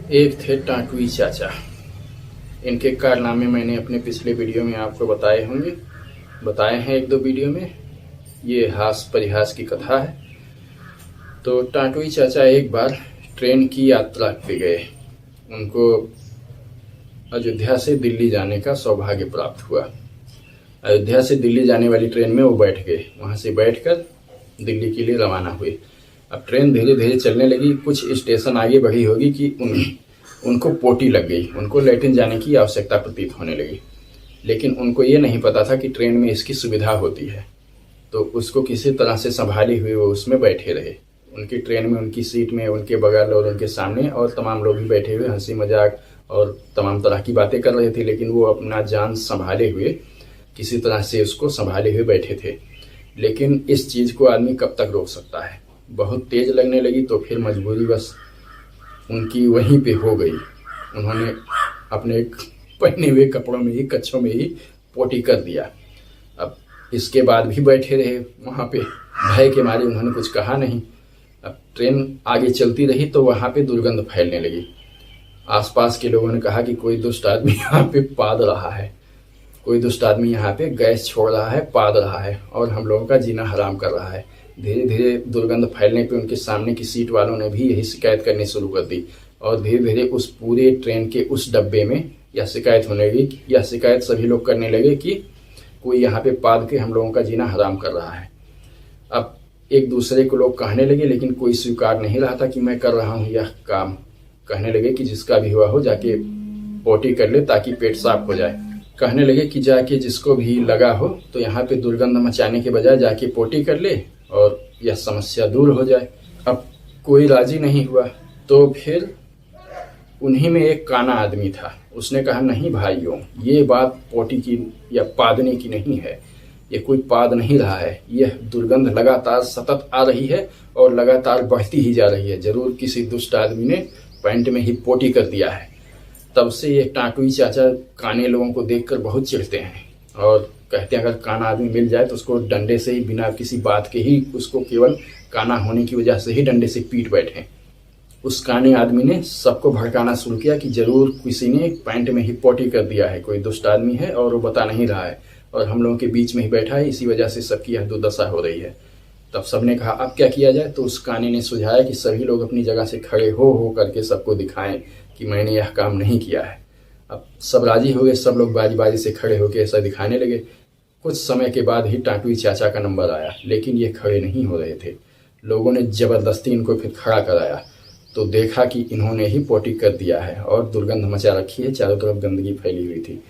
एक थे टाटुई चाचा। इनके कारनामे मैंने अपने पिछले वीडियो में आपको बताए हैं एक दो वीडियो में। ये हास परिहास की कथा है। तो टाटुई चाचा एक बार ट्रेन की यात्रा पे गए। उनको अयोध्या से दिल्ली जाने का सौभाग्य प्राप्त हुआ। अयोध्या से दिल्ली जाने वाली ट्रेन में वो बैठ गए। वहाँ से बैठकर दिल्ली के लिए रवाना हुए। अब ट्रेन धीरे धीरे चलने लगी। कुछ स्टेशन आगे बढ़ी होगी कि उनको पोटी लग गई। उनको लैट्रिन जाने की आवश्यकता प्रतीत होने लगी, लेकिन उनको ये नहीं पता था कि ट्रेन में इसकी सुविधा होती है। तो उसको किसी तरह से संभाले हुए वो उसमें बैठे रहे। उनकी ट्रेन में, उनकी सीट में, उनके बगल और उनके सामने और तमाम लोग भी बैठे हुए हंसी मजाक और तमाम तरह की बातें कर रहे थे, लेकिन वो अपना जान संभाले हुए किसी तरह से उसको संभाले हुए बैठे थे। लेकिन इस चीज़ को आदमी कब तक रोक सकता है। बहुत तेज लगने लगी तो फिर मजबूरी बस उनकी वहीं पे हो गई। उन्होंने अपने पहने हुए कपड़ों में ही, कच्छों में ही पोटी कर दिया। अब इसके बाद भी बैठे रहे वहाँ पे, भय के मारे उन्होंने कुछ कहा नहीं। अब ट्रेन आगे चलती रही तो वहाँ पे दुर्गंध फैलने लगी। आसपास के लोगों ने कहा कि कोई दुष्ट आदमी यहाँ पे पाद रहा है, कोई दुष्ट आदमी यहाँ पे गैस छोड़ रहा है, पाद रहा है और हम लोगों का जीना हराम कर रहा है। धीरे धीरे दुर्गंध फैलने पे उनके सामने की सीट वालों ने भी यही शिकायत करनी शुरू कर दी और धीरे धीरे उस पूरे ट्रेन के उस डब्बे में यह शिकायत होने लगी। यह शिकायत सभी लोग करने लगे कि कोई यहाँ पे पाद के हम लोगों का जीना हराम कर रहा है। अब एक दूसरे को लोग कहने लगे, लेकिन कोई स्वीकार नहीं रहा था कि मैं कर रहा हूँ यह काम। कहने लगे कि जिसका भी हुआ हो जाके पोटी कर ले ताकि पेट साफ हो जाए। कहने लगे कि जाके जिसको भी लगा हो तो यहाँ पे दुर्गंध मचाने के बजाय जाके पोटी कर ले और यह समस्या दूर हो जाए। अब कोई राजी नहीं हुआ तो फिर उन्हीं में एक काना आदमी था। उसने कहा, नहीं भाइयों, ये बात पोटी की या पादने की नहीं है। ये कोई पाद नहीं रहा है। यह दुर्गंध लगातार सतत आ रही है और लगातार बढ़ती ही जा रही है। जरूर किसी दुष्ट आदमी ने पैंट में ही पोटी कर दिया है। तब से ये टाटुई चाचा काने लोगों को देखकर बहुत चिढ़ते हैं और कहते हैं अगर काना आदमी मिल जाए तो उसको डंडे से ही, बिना किसी बात के ही, उसको केवल काना होने की वजह से ही डंडे से पीट बैठे। उस काने आदमी ने सबको भड़काना शुरू किया कि जरूर किसी ने पैंट में ही पोटी कर दिया है, कोई दुष्ट आदमी है और वो बता नहीं रहा है और हम लोगों के बीच में ही बैठा है, इसी वजह से सबकी यह दुर्दशा हो रही है। तब सबने कहा अब क्या किया जाए। तो उस काने ने सुझाया कि सभी लोग अपनी जगह से खड़े हो करके सबको दिखाएं कि मैंने यह काम नहीं किया है। अब सब राजी हो गए। सब लोग बारी बारी से खड़े होकर ऐसा दिखाने लगे। कुछ समय के बाद ही टाटुई चाचा का नंबर आया, लेकिन ये खड़े नहीं हो रहे थे। लोगों ने जबरदस्ती इनको फिर खड़ा कराया तो देखा कि इन्होंने ही पोटी कर दिया है और दुर्गंध मचा रखी है, चारों तरफ गंदगी फैली हुई थी।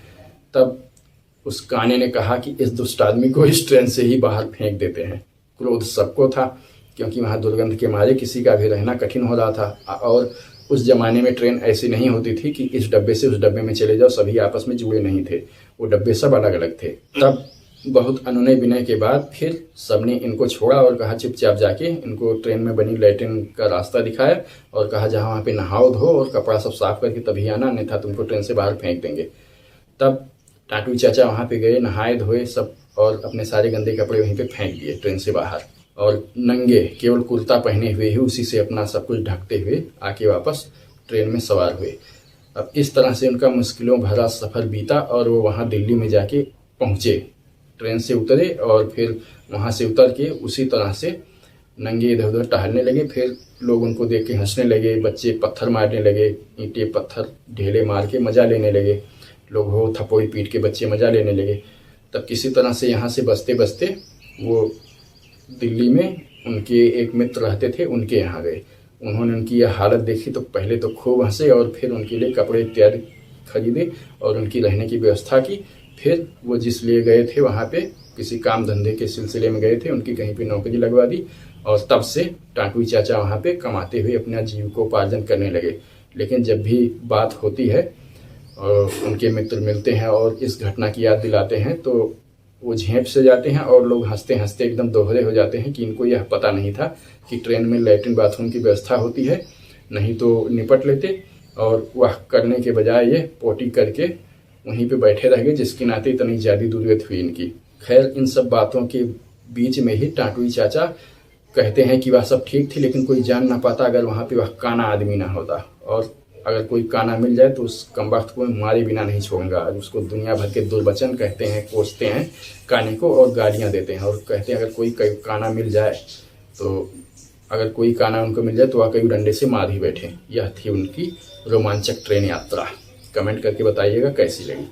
तब उस काने ने कहा कि इस दुष्ट आदमी को इस ट्रेन से ही बाहर फेंक देते हैं। क्रोध सबको था क्योंकि वहाँ दुर्गंध के मारे किसी का भी रहना कठिन हो रहा था और उस जमाने में ट्रेन ऐसी नहीं होती थी कि इस डब्बे से उस डब्बे में चले जाओ, सभी आपस में जुड़े नहीं थे। वो डब्बे सब अलग अलग थे। तब बहुत अनुनय विनय के बाद फिर सबने इनको छोड़ा और कहा चुपचाप जाके इनको ट्रेन में बनी लैट्रिन का रास्ता दिखाया और कहा जहाँ वहाँ पे नहाओ धो और कपड़ा सब साफ करके तभी आना, नहीं था तुमको ट्रेन से बाहर फेंक देंगे। तब टाटुई चाचा वहाँ पे गए, नहाए धोए सब और अपने सारे गंदे कपड़े वहीं पे फेंक दिए ट्रेन से बाहर और नंगे, केवल कुर्ता पहने हुए ही उसी से अपना सब कुछ ढकते हुए आके वापस ट्रेन में सवार हुए। अब इस तरह से उनका मुश्किलों भरा सफ़र बीता और वो वहाँ दिल्ली में जाके पहुँचे। ट्रेन से उतरे और फिर वहाँ से उतर के उसी तरह से नंगे इधर उधर टहलने लगे। फिर लोग उनको देख के हंसने लगे, बच्चे पत्थर मारने लगे, ईंटें पत्थर ढेले मार के मज़ा लेने लगे। लोग हो थप्पड़ी पीट के बच्चे मज़ा लेने लगे। तब किसी तरह से यहाँ से बचते बचते वो दिल्ली में उनके एक मित्र रहते थे, उनके यहाँ गए। उन्होंने उनकी यह हालत देखी तो पहले तो खूब हंसे और फिर उनके लिए कपड़े इत्यादि खरीदे और उनकी रहने की व्यवस्था की। फिर वो जिस लिए गए थे वहाँ पे किसी काम धंधे के सिलसिले में गए थे, उनकी कहीं पे नौकरी लगवा दी और तब से टाटुई चाचा वहाँ पे कमाते हुए अपना जीविकोपार्जन करने लगे। लेकिन जब भी बात होती है और उनके मित्र मिलते हैं और इस घटना की याद दिलाते हैं तो वो झेप से जाते हैं और लोग हंसते हंसते एकदम दोहरे हो जाते हैं कि इनको यह पता नहीं था कि ट्रेन में लैट्रिन बाथरूम की व्यवस्था होती है, नहीं तो निपट लेते। और वह करने के बजाय ये पोटी करके वहीं पे बैठे रह गए, जिसके नाते इतनी ज़्यादा दुर्गत हुई इनकी। खैर, इन सब बातों के बीच में ही टाटुई चाचा कहते हैं कि वह सब ठीक थी, लेकिन कोई जान ना पाता अगर वहाँ पे वह काना आदमी ना होता। और अगर कोई काना मिल जाए तो उस कमबख्त को मारे बिना नहीं छोड़ूंगा। उसको दुनिया भर के दुर्वचन कहते हैं, कोसते हैं काने को और गालियाँ देते हैं और कहते हैं अगर कोई काना मिल जाए तो अगर कोई काना उनको मिल जाए तो वह कई डंडे से मार ही बैठे। यह थी उनकी रोमांचक ट्रेन यात्रा। कमेंट करके बताइएगा कैसी लगी।